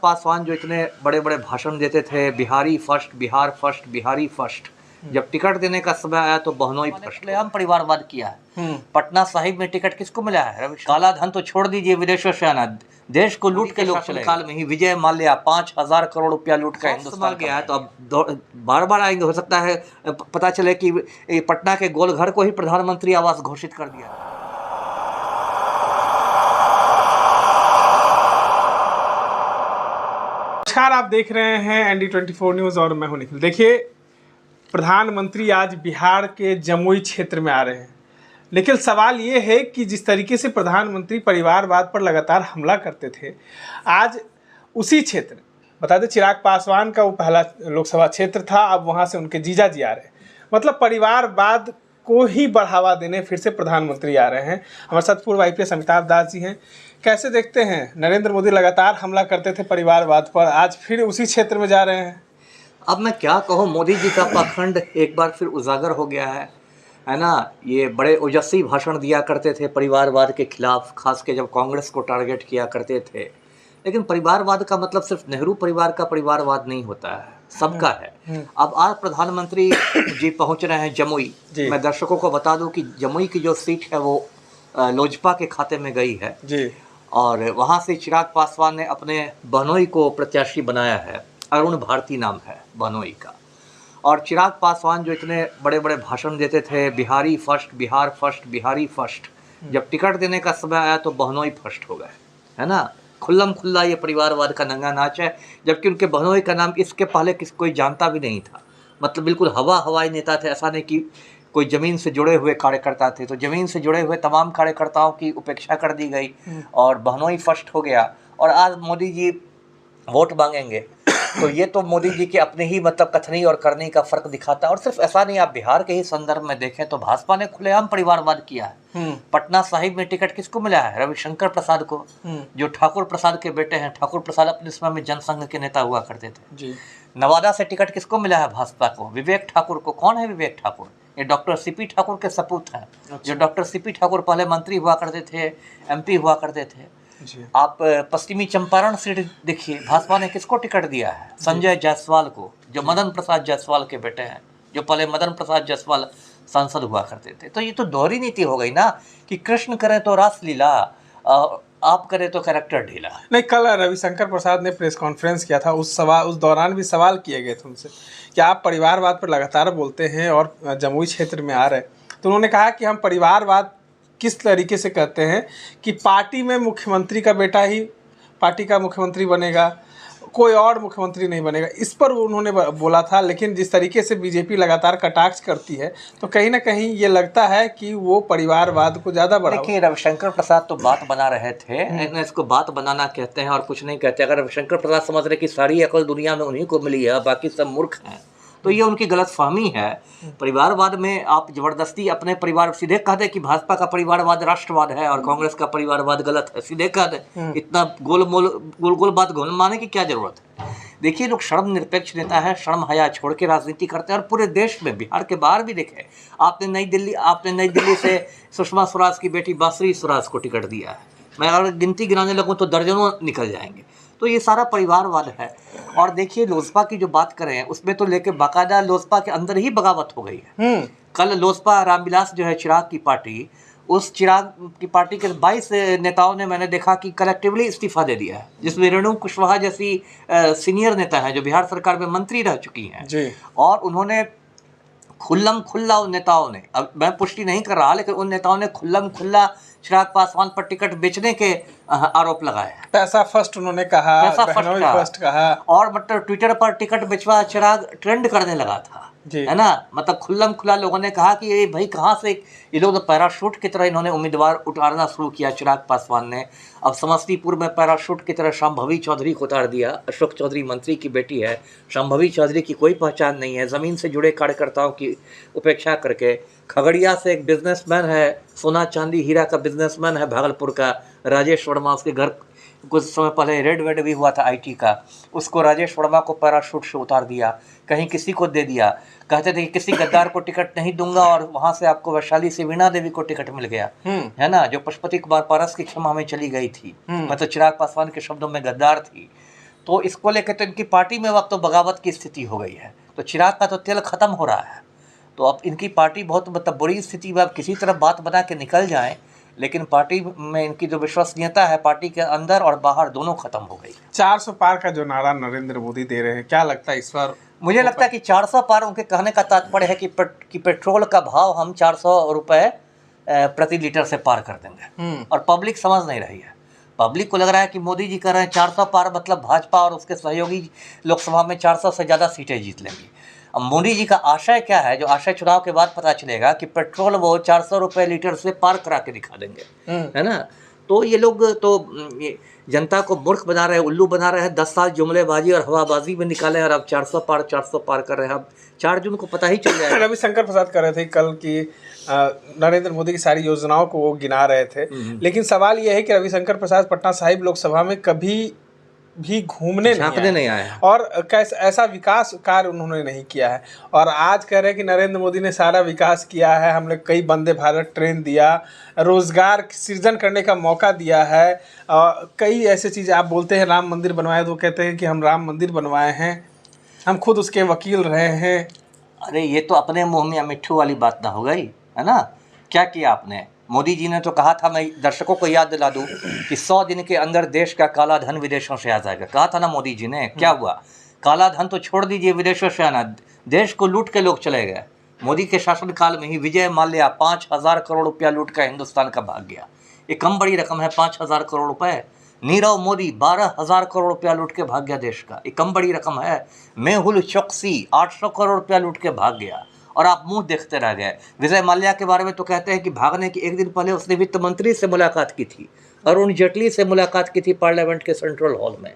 पासवान जो इतने बड़े बड़े भाषण देते थे, Bihari first, Bihar first, Bihari first, जब टिकट देने का समय आया तो बहनोई फर्स्ट। हम परिवारवाद किया है। पटना साहिब में टिकट किसको मिला है? काला धन तो छोड़ दीजिए, विदेशों से आना, देश को लूट के लोग चले। काल में ही विजय माल्या 5,000 करोड़ रुपया लूट का हिंदुस्तान गया है, तो अब बार बार आएंगे। हो सकता है पता चले कि पटना के गोलघर को ही प्रधानमंत्री आवास घोषित कर दिया। नमस्कार, आप देख रहे हैं ND24 न्यूज़ और मैं हूं निखिल। देखिए, प्रधानमंत्री आज बिहार के जमुई क्षेत्र में आ रहे हैं, लेकिन सवाल ये है कि जिस तरीके से प्रधानमंत्री परिवारवाद पर लगातार हमला करते थे, आज उसी क्षेत्र, बता दें चिराग पासवान का वो पहला लोकसभा क्षेत्र था, अब वहाँ से उनके जीजा जी आ रहे हैं। मतलब परिवारवाद को ही बढ़ावा देने फिर से प्रधानमंत्री आ रहे हैं। हमारे साथ पूर्व IPS अमिताभ दास जी हैं। कैसे देखते हैं, नरेंद्र मोदी लगातार हमला करते थे परिवारवाद पर, आज फिर उसी क्षेत्र में जा रहे हैं। अब मैं क्या कहूँ, मोदी जी का पाखंड एक बार फिर उजागर हो गया है ना। ये बड़े ओजस्वी भाषण दिया करते थे परिवारवाद के खिलाफ, खास के जब कांग्रेस को टारगेट किया करते थे। लेकिन परिवारवाद का मतलब सिर्फ नेहरू परिवार का परिवारवाद नहीं होता है, सबका है। अब आज प्रधानमंत्री जी पहुंच रहे हैं जमुई। मैं दर्शकों को बता दूं कि जमुई की जो सीट है वो लोजपा के खाते में गई है जी। और वहाँ से चिराग पासवान ने अपने बहनोई को प्रत्याशी बनाया है। अरुण भारती नाम है बहनोई का। और चिराग पासवान जो इतने बड़े बड़े भाषण देते थे, Bihari first, Bihar first, Bihari first, जब टिकट देने का समय आया तो बहनोई फर्स्ट हो गए, है ना। खुल्लम खुल्ला ये परिवारवाद का नंगा नाच है, जबकि उनके बहनोई का नाम इसके पहले कोई जानता भी नहीं था। मतलब बिल्कुल हवाई नेता थे। ऐसा नहीं कि कोई ज़मीन से जुड़े हुए कार्यकर्ता थे, तो ज़मीन से जुड़े हुए तमाम कार्यकर्ताओं की उपेक्षा कर दी गई और बहनोई फर्स्ट हो गया। और आज मोदी जी वोट मांगेंगे, तो ये तो मोदी जी के अपने ही मतलब कथनी और करनी का फर्क दिखाता है। और सिर्फ ऐसा नहीं, आप बिहार के ही संदर्भ में देखें तो भाजपा ने खुलेआम परिवारवाद किया है। पटना साहिब में टिकट किसको मिला है? रविशंकर प्रसाद को, जो ठाकुर प्रसाद के बेटे हैं। ठाकुर प्रसाद अपने समय में जनसंघ के नेता हुआ करते थे जी। नवादा से टिकट किसको मिला है? भाजपा को, विवेक ठाकुर को। कौन है विवेक ठाकुर? ये डॉक्टर CP ठाकुर के सपूत हैं। जो डॉक्टर CP ठाकुर पहले मंत्री हुआ करते थे, MP हुआ करते थे। आप पश्चिमी चंपारण सीट देखिए, भाजपा ने किसको टिकट दिया है? संजय जायसवाल को, जो मदन प्रसाद जायसवाल के बेटे हैं, जो पहले मदन प्रसाद जायसवाल सांसद हुआ करते थे। तो ये तो दोहरी नीति हो गई ना, कि कृष्ण करे तो रासलीला, आप करे तो कैरेक्टर ढीला। नहीं, कल रविशंकर प्रसाद ने प्रेस कॉन्फ्रेंस किया था, उस दौरान भी सवाल किए गए थे उनसे कि आप परिवारवाद पर लगातार बोलते हैं और जमुई क्षेत्र में आ रहे हैं। तो उन्होंने कहा कि हम परिवारवाद किस तरीके से कहते हैं कि पार्टी में मुख्यमंत्री का बेटा ही पार्टी का मुख्यमंत्री बनेगा, कोई और मुख्यमंत्री नहीं बनेगा। इस पर उन्होंने बोला था। लेकिन जिस तरीके से बीजेपी लगातार कटाक्ष करती है, तो कहीं ना कहीं ये लगता है कि वो परिवारवाद को ज़्यादा बढ़ावा। देखिए, रविशंकर प्रसाद तो बात बना रहे थे, लेकिन इसको बात बनाना कहते हैं और कुछ नहीं कहते। अगर रविशंकर प्रसाद समझ रहे कि सारी अकल दुनिया में उन्हीं को मिली है, बाकी सब मूर्ख हैं, तो ये उनकी गलतफहमी है। परिवारवाद में आप जबरदस्ती अपने परिवार, सीधे कह दे कि भाजपा का परिवारवाद राष्ट्रवाद है और कांग्रेस का परिवारवाद गलत है, सीधे कह दे। इतना गोल गोल बात घुमाने की क्या जरूरत है? देखिए, लोग शर्म निरपेक्ष नेता है, शर्म हया छोड़ के राजनीति करते हैं। और पूरे देश में, बिहार के बाहर भी देखे, आपने नई दिल्ली से सुषमा स्वराज की बेटी बासुरी स्वराज को टिकट दिया है। मैं अगर गिनती गिनाने लगूँ तो दर्जनों निकल जाएंगे। तो ये सारा परिवारवाद है। और देखिए, लोजपा की जो बात करें उसमें तो लेके बाकायदा लोजपा के अंदर ही बगावत हो गई है। कल लोजपा, रामविलास जो है चिराग की पार्टी, उस चिराग की पार्टी के 22 नेताओं ने, मैंने देखा कि कलेक्टिवली इस्तीफा दे दिया है, जिसमें रेणु कुशवाहा जैसी सीनियर नेता हैं जो बिहार सरकार में मंत्री रह चुकी हैं जी। और उन्होंने खुल्लम खुल्ला, उन नेताओं ने, अब मैं पुष्टि नहीं कर रहा, लेकिन उन नेताओं ने खुल्लम खुल्ला चिराग पासवान पर टिकट बेचने के आरोप लगाए। पैसा फर्स्ट उन्होंने कहा, पैसा फर्स्ट कहा। और मतलब ट्विटर पर टिकट बेचवा चिराग ट्रेंड करने लगा था, है ना। मतलब खुल्लम खुल्ला लोगों ने कहा कि ये भाई कहाँ से, ये लोग तो पैराशूट की तरह इन्होंने उम्मीदवार उतारना शुरू किया। चिराग पासवान ने अब समस्तीपुर में पैराशूट की तरह शांभवी चौधरी को उतार दिया। अशोक चौधरी मंत्री की बेटी है, शांभवी चौधरी की कोई पहचान नहीं है, ज़मीन से जुड़े कार्यकर्ताओं की उपेक्षा करके। खगड़िया से एक बिजनेसमैन है, सोना चांदी हीरा का बिजनेसमैन है भागलपुर का, राजेश वर्मा, उसके घर कुछ समय पहले रेड वेड भी हुआ था IT का, उसको राजेश वर्मा को पैराशूट से उतार दिया, कहीं किसी को दे दिया। कहते थे कि किसी गद्दार को टिकट नहीं दूंगा, और वहाँ से आपको वैशाली से वीणा देवी को टिकट मिल गया, है ना, जो पशुपति कुमार पारस की क्षमा में चली गई थी। मतलब चिराग पासवान के शब्दों में गद्दार थी। तो इसको लेकर तो इनकी पार्टी में अब तो बगावत की स्थिति हो गई है। तो चिराग का तो तेल खत्म हो रहा है, तो अब इनकी पार्टी बहुत मतलब बुरी स्थिति में अब किसी तरह बात बना के निकल जाए, लेकिन पार्टी में इनकी जो विश्वसनीयता है पार्टी के अंदर और बाहर दोनों खत्म हो गई। 400 पार का जो नारा नरेंद्र मोदी दे रहे हैं, क्या लगता है इस बार? मुझे लगता है कि 400 पार उनके कहने का तात्पर्य है कि पेट्रोल का भाव हम 400 रुपये प्रति लीटर से पार कर देंगे, और पब्लिक समझ नहीं रही है। पब्लिक को लग रहा है कि मोदी जी कह रहे हैं 400 पार मतलब भाजपा और उसके सहयोगी लोकसभा में 400 से ज़्यादा सीटें जीत लेंगी। अब मोदी जी का आशय क्या है, जो आशय चुनाव के बाद पता चलेगा कि पेट्रोल वो 400 रुपये लीटर से पार करा के दिखा देंगे, है ना। तो ये लोग तो जनता को मूर्ख बना रहे हैं, उल्लू बना रहे हैं। 10 साल जुमलेबाजी और हवाबाजी में निकाले और अब 400 पार कर रहे हैं। अब 4 जून को पता ही चल जाएगा। रविशंकर प्रसाद कह रहे थे कल की नरेंद्र मोदी की सारी योजनाओं को वो गिना रहे थे, लेकिन सवाल ये है कि रविशंकर प्रसाद पटना साहिब लोकसभा में कभी भी घूमने नहीं आए हैं, और ऐसा विकास कार्य उन्होंने नहीं किया है। और आज कह रहे हैं कि नरेंद्र मोदी ने सारा विकास किया है, हमने कई वंदे भारत ट्रेन दिया, रोजगार सृजन करने का मौका दिया है, कई ऐसे चीज़ें। आप बोलते हैं राम मंदिर बनवाए, तो कहते हैं कि हम राम मंदिर बनवाए हैं, हम खुद उसके वकील रहे हैं। अरे ये तो अपने मुँह में मिट्ठू वाली बात ना हो गई, है ना। क्या किया आपने? मोदी जी ने तो कहा था, मैं दर्शकों को याद दिला दूं कि 100 दिन के अंदर देश का काला धन विदेशों से आ जाएगा। कहा था ना मोदी जी ने, क्या हुआ? काला धन तो छोड़ दीजिए, विदेशों से आना, देश को लूट के लोग चले गए। मोदी के शासनकाल में ही विजय माल्या 5,000 करोड़ रुपया लूट का हिंदुस्तान का भाग गया। ये कम बड़ी रकम है 5,000 करोड़ रुपए। नीरव मोदी 12,000 करोड़ रुपया लूट के भाग गया देश का, ये कम बड़ी रकम है। मेहुल चोकसी 800 करोड़ रुपया लूट के भाग गया और आप मुंह देखते रह गए। विजय माल्या के बारे में तो कहते हैं कि भागने के एक दिन पहले उसने वित्त मंत्री से मुलाकात की थी, अरुण जेटली से मुलाकात की थी पार्लियामेंट के सेंट्रल हॉल में।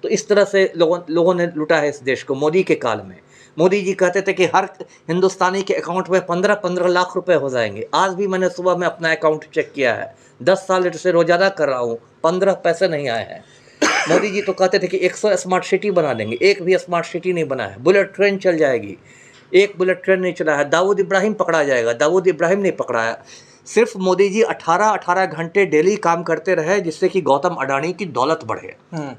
तो इस तरह से लोगों ने लूटा है इस देश को मोदी के काल में। मोदी जी कहते थे कि हर हिंदुस्तानी के अकाउंट में 15-15 लाख रुपए हो जाएंगे। आज भी मैंने सुबह में अपना अकाउंट चेक किया है, 10 साल से रोजाना कर रहा हूँ, 15 पैसे नहीं आए हैं। मोदी जी तो कहते थे कि 100 स्मार्ट सिटी बना देंगे, एक भी स्मार्ट सिटी नहीं बना है। बुलेट ट्रेन चल जाएगी, एक बुलेट ट्रेन नहीं चला है। दाऊद इब्राहिम पकड़ा जाएगा, दाऊद इब्राहिम नहीं पकड़ा है। सिर्फ मोदी जी 18 घंटे डेली काम करते रहे जिससे कि गौतम अडानी की दौलत बढ़े।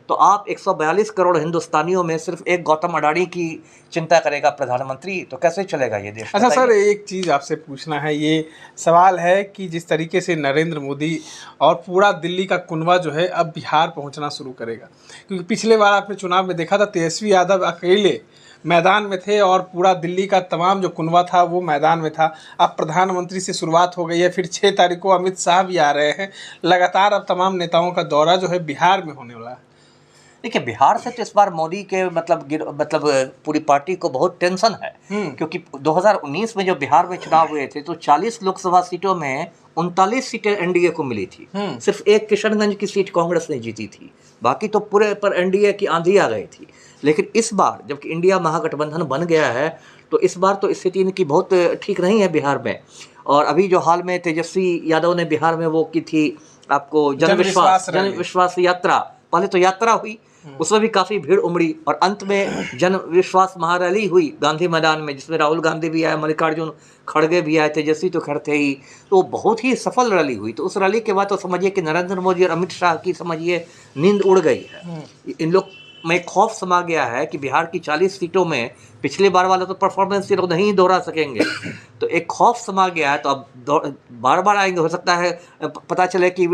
तो आप 142 करोड़ हिंदुस्तानियों में सिर्फ एक गौतम अडानी की चिंता करेगा प्रधानमंत्री, तो कैसे चलेगा ये देश? अच्छा सर, एक चीज़ आपसे पूछना है, ये सवाल है कि जिस तरीके से नरेंद्र मोदी और पूरा दिल्ली का कुनबा जो है अब बिहार पहुंचना शुरू करेगा, क्योंकि पिछले बार आपने चुनाव में देखा था तेजस्वी यादव अकेले मैदान में थे और पूरा दिल्ली का तमाम जो कुनबा था वो मैदान में था। अब प्रधानमंत्री से शुरुआत हो गई है, फिर 6 तारीख को अमित शाह भी आ रहे हैं। लगातार अब तमाम नेताओं का दौरा जो है बिहार में होने वाला है। देखिए, बिहार से तो इस बार मोदी के मतलब पूरी पार्टी को बहुत टेंशन है, क्योंकि 2019 में जो बिहार में चुनाव हुए थे तो 40 लोकसभा सीटों में 39 सीटें एनडीए को मिली थी। सिर्फ एक किशनगंज की सीट कांग्रेस ने जीती थी, बाकी तो पूरे पर एनडीए की आंधी आ गई थी। लेकिन इस बार जबकि इंडिया महागठबंधन बन गया है, तो इस बार तो स्थिति इनकी बहुत ठीक नहीं है बिहार में। और अभी जो हाल में तेजस्वी यादव ने बिहार में वो की थी आपको जन विश्वास यात्रा, पहले तो यात्रा हुई, उसमें भी काफ़ी भीड़ उमड़ी और अंत में जन विश्वास महारैली हुई गांधी मैदान में, जिसमें राहुल गांधी भी आए, मल्लिकार्जुन खड़गे भी आए, तेजस्वी तो खड़े थे ही। तो बहुत ही सफल रैली हुई। तो उस रैली के बाद तो समझिए कि नरेंद्र मोदी और अमित शाह की समझिए नींद उड़ गई है। इन लोग में खौफ समा गया है कि बिहार की 40 सीटों में पिछले बार वाला तो परफॉर्मेंस ये लोग नहीं दोहरा सकेंगे, तो एक खौफ समा गया है। तो अब बार बार आएंगे, हो सकता है पता चले कि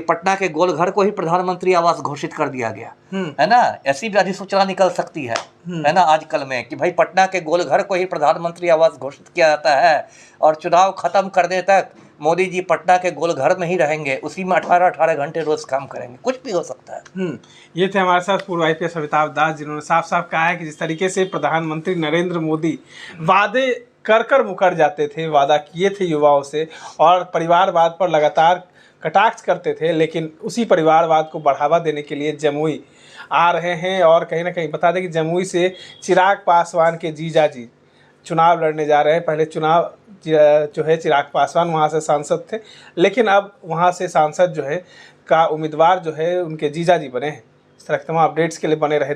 पटना के गोलघर को ही प्रधानमंत्री आवास घोषित कर दिया गया, है ना। ऐसी भी अधिसूचना निकल सकती है ना आजकल में, कि भाई पटना के गोलघर को ही प्रधानमंत्री आवास घोषित किया जाता है और चुनाव खत्म करने तक मोदी जी पटना के गोलघर में ही रहेंगे, उसी में 18 घंटे रोज काम करेंगे। कुछ भी हो सकता है। ये थे हमारे साथ पूर्व IPS अमिताभ दास, जिन्होंने साफ साफ कहा है कि जिस तरीके से प्रधानमंत्री नरेंद्र मोदी वादे कर मुकर जाते थे, वादा किए थे युवाओं से और परिवारवाद पर लगातार कटाक्ष करते थे, लेकिन उसी परिवारवाद को बढ़ावा देने के लिए जमुई आ रहे हैं। और कहीं ना कहीं बता दें कि जमुई से चिराग पासवान के जीजा जी चुनाव लड़ने जा रहे हैं। पहले चुनाव जो है चिराग पासवान वहाँ से सांसद थे, लेकिन अब वहाँ से सांसद जो है का उम्मीदवार जो है उनके जीजा जी बने हैं। इस तरह के तमाम अपडेट्स के लिए बने रहे।